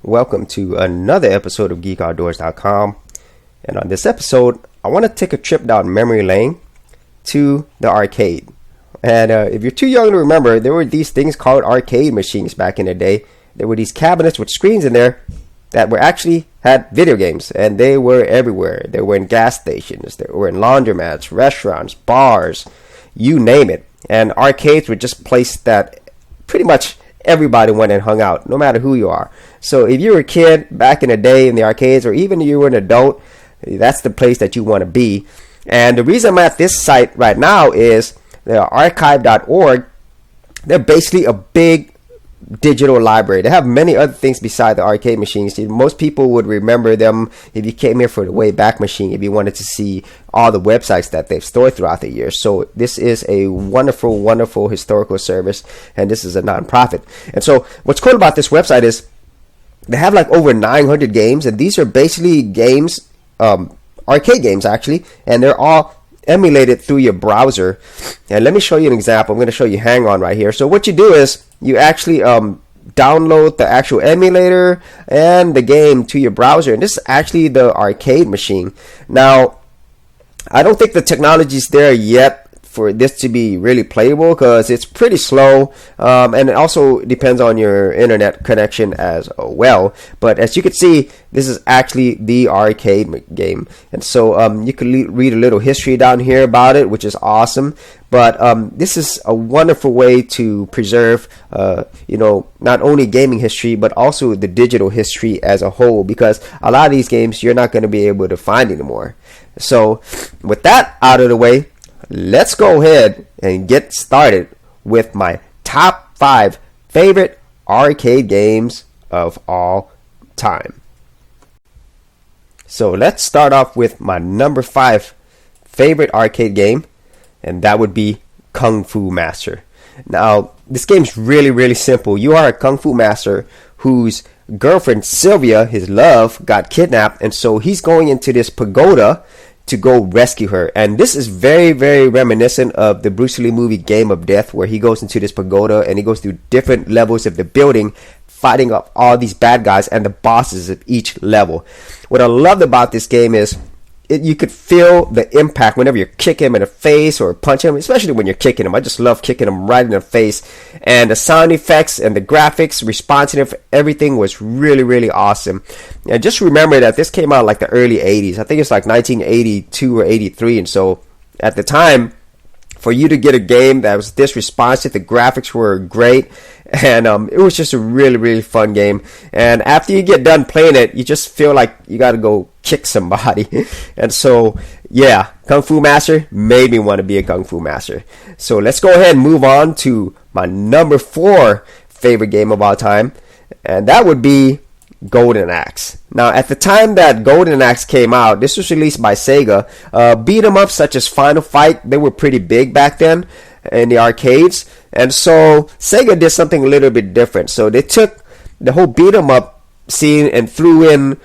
Welcome to another episode of GeekOutdoors.com. And on this episode, I want to take a trip down memory lane to the arcade. And if you're too young to remember, there were these things called arcade machines back in the day. There were these cabinets with screens in there that were actually had video games, and they were everywhere. They were in gas stations, they were in laundromats, restaurants, bars, you name it. And arcades were just places that pretty much everybody went and hung out, no matter who you are. So if you were a kid back in the day in the arcades, or even if you were an adult, that's the place that you want to be. And the reason I'm at this site right now is the archive.org. They're basically a big digital library. They have many other things beside the arcade machines. Most people would remember them if you came here for the Wayback Machine, if you wanted to see all the websites that they've stored throughout the years. So this is a wonderful, wonderful historical service, and this is a nonprofit. And so what's cool about this website is they have like over 900 games, and these are basically games, arcade games actually, and they're all emulated through your browser. And let me show you an example. I'm going to show you Hang On right here. So what you do is you actually download the actual emulator and the game to your browser, and this is actually the arcade machine. Now, I don't think the technology's there yet for this to be really playable because it's pretty slow, and it also depends on your internet connection as well. But as you can see, this is actually the arcade game, and so you can read a little history down here about it, which is awesome. But this is a wonderful way to preserve not only gaming history but also the digital history as a whole, because a lot of these games you're not going to be able to find anymore. So with that out of the way, let's go ahead and get started with my top 5 favorite arcade games of all time. So let's start off with my number 5 favorite arcade game, and that would be Kung Fu Master. Now, this game's really, really simple. You are a Kung Fu Master whose girlfriend Sylvia, his love, got kidnapped, and so he's going into this pagoda to go rescue her. And this is very, very reminiscent of the Bruce Lee movie Game of Death, where he goes into this pagoda and he goes through different levels of the building, fighting off all these bad guys and the bosses of each level. What I loved about this game is you could feel the impact whenever you kick him in the face or punch him, especially when you're kicking him. I just love kicking him right in the face. And the sound effects and the graphics, responsive, everything was really, really awesome. And just remember that this came out like the early 80s. I think it's like 1982 or 83. And so at the time, for you to get a game that was this responsive, the graphics were great, and it was just a really, really fun game. And after you get done playing it, you just feel like you got to go kick somebody. And so, yeah, Kung Fu Master made me want to be a Kung Fu Master. So let's go ahead and move on to my number 4 favorite game of all time, and that would be Golden Axe. Now, at the time that Golden Axe came out, this was released by Sega. Beat 'em ups such as Final Fight, they were pretty big back then in the arcades, and so Sega did something a little bit different. So they took the whole beat 'em up scene and threw in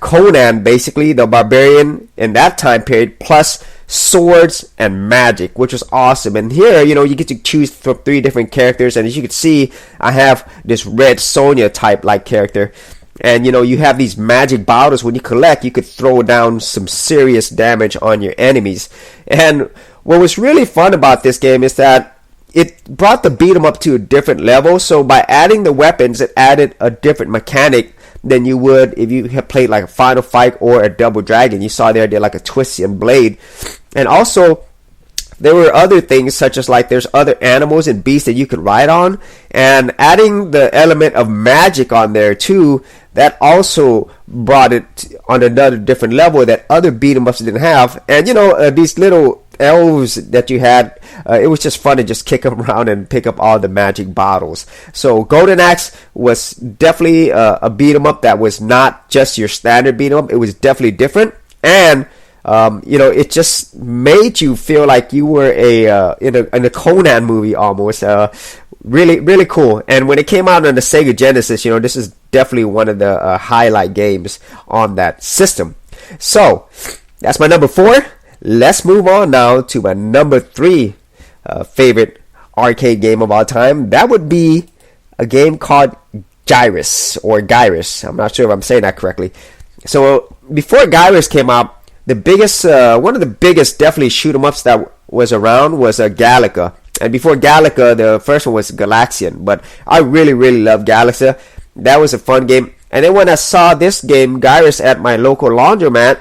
Conan, basically the barbarian in that time period, plus swords and magic, which was awesome. And here, you get to choose from 3 different characters, and as you can see, I have this Red Sonja type like character. And you have these magic bottles. When you collect, you could throw down some serious damage on your enemies. And what was really fun about this game is that it brought the beat 'em up to a different level. So by adding the weapons, it added a different mechanic than you would if you had played like a Final Fight or a Double Dragon. You saw there like a Twistian blade. And also, there were other things such as like there's other animals and beasts that you could ride on. And adding the element of magic on there too, that also brought it on another different level that other beat 'em ups didn't have. And these little elves that you had, it was just fun to just kick them around and pick up all the magic bottles. So Golden Axe was definitely a beat 'em up that was not just your standard beat 'em up. It was definitely different, and it just made you feel like you were in a Conan movie almost. Really, really cool. And when it came out on the Sega Genesis, this is definitely one of the highlight games on that system. So that's my number 4. Let's move on now to my number 3 favorite arcade game of all time. That would be a game called Gyrus or Gyrus. I'm not sure if I'm saying that correctly. So before Gyrus came out, the biggest, one of the biggest definitely shoot 'em ups that was around was Galaga. And before Galaga, the first one was Galaxian. But I really, really love Galaga. That was a fun game. And then when I saw this game, Gyrus, at my local laundromat,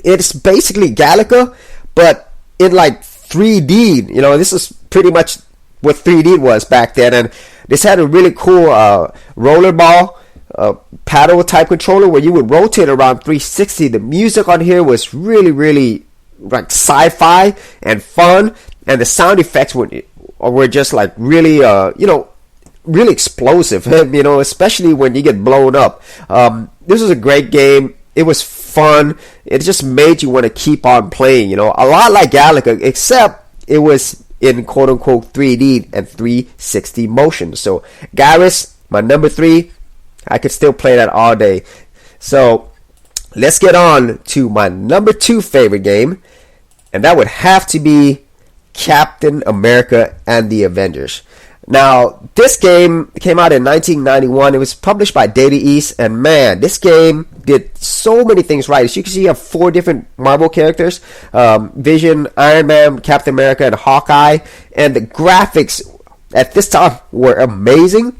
it's basically Galaga, but in like 3D. You know, this is pretty much what 3D was back then. And this had a really cool rollerball paddle type controller where you would rotate around 360. The music on here was really, really like sci-fi and fun, and the sound effects were just like really, really explosive. You know, especially when you get blown up. This was a great game. It was fun. It just made you want to keep on playing. You know, a lot like Galaga, except it was in quote unquote 3D and 360 motion. So Gyrus, my number 3. I could still play that all day. So let's get on to my number 2 favorite game, and that would have to be Captain America and the Avengers. Now, this game came out in 1991. It was published by Data East, and man, this game did so many things right. As you can see, you have 4 different Marvel characters: Vision, Iron Man, Captain America, and Hawkeye. And the graphics at this time were amazing,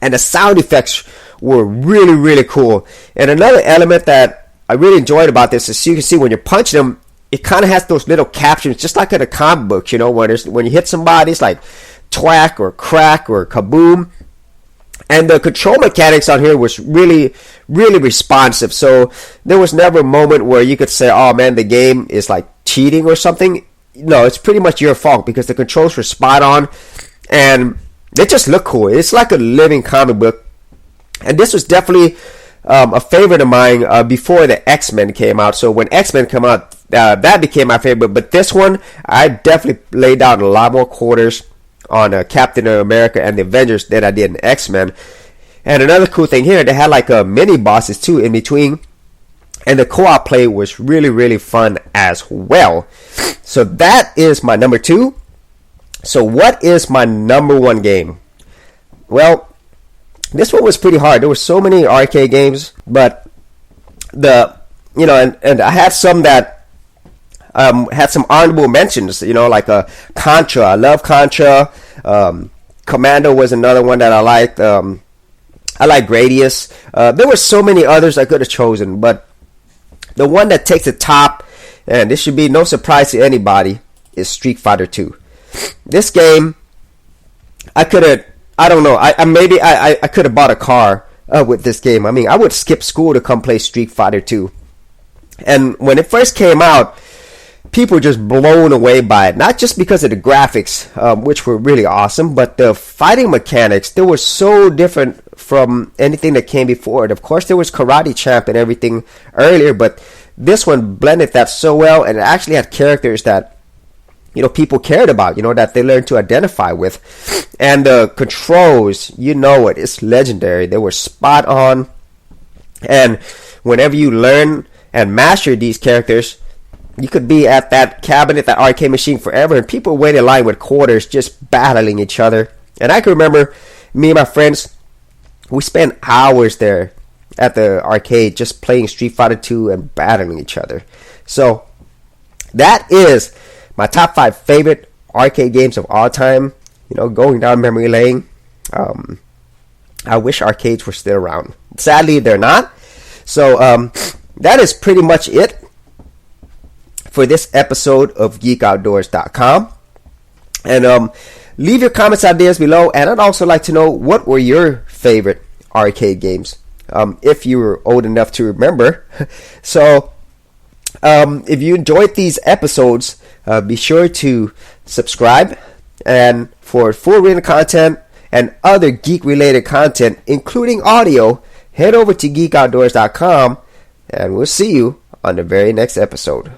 and the sound effects were really, really cool. And another element that I really enjoyed about this is, you can see when you're punching them, it kind of has those little captions, just like in a comic book. You know, when you hit somebody, it's like twack or crack or kaboom. And the control mechanics on here was really, really responsive. So there was never a moment where you could say, oh man, the game is like cheating or something. No, it's pretty much your fault, because the controls were spot on and they just look cool. It's like a living comic book. And this was definitely a favorite of mine before the X-Men came out. So when X-Men came out, that became my favorite. But this one, I definitely laid down a lot more quarters on Captain America and the Avengers than I did in X-Men. And another cool thing here, they had like mini bosses too in between. And the co-op play was really, really fun as well. So that is my number 2. So what is my number 1 game? Well, this one was pretty hard. There were so many arcade games, but and I had some that had some honorable mentions. You know, like Contra. I love Contra. Commando was another one that I liked. I like Gradius. There were so many others I could have chosen, but the one that takes the top, and this should be no surprise to anybody, is Street Fighter 2. This game, I could have. I don't know. I could have bought a car with this game. I mean, I would skip school to come play Street Fighter 2. And when it first came out, people were just blown away by it. Not just because of the graphics, which were really awesome, but the fighting mechanics. They were so different from anything that came before it. Of course, there was Karate Champ and everything earlier, but this one blended that so well, and it actually had characters that, you know, people cared about, you know, that they learned to identify with. And the controls, you know it, it's legendary. They were spot on. And whenever you learn and master these characters, you could be at that cabinet, that arcade machine forever, and people wait in line with quarters just battling each other. And I can remember me and my friends, we spent hours there at the arcade just playing Street Fighter 2 and battling each other. So that is my top 5 favorite arcade games of all time. You know, going down memory lane. I wish arcades were still around. Sadly, they're not. So that is pretty much it for this episode of GeekOutdoors.com. And leave your comments, ideas below. And I'd also like to know, what were your favorite arcade games, if you were old enough to remember. So if you enjoyed these episodes, be sure to subscribe. And for full written content and other geek-related content, including audio, head over to GeekOutdoors.com, and we'll see you on the very next episode.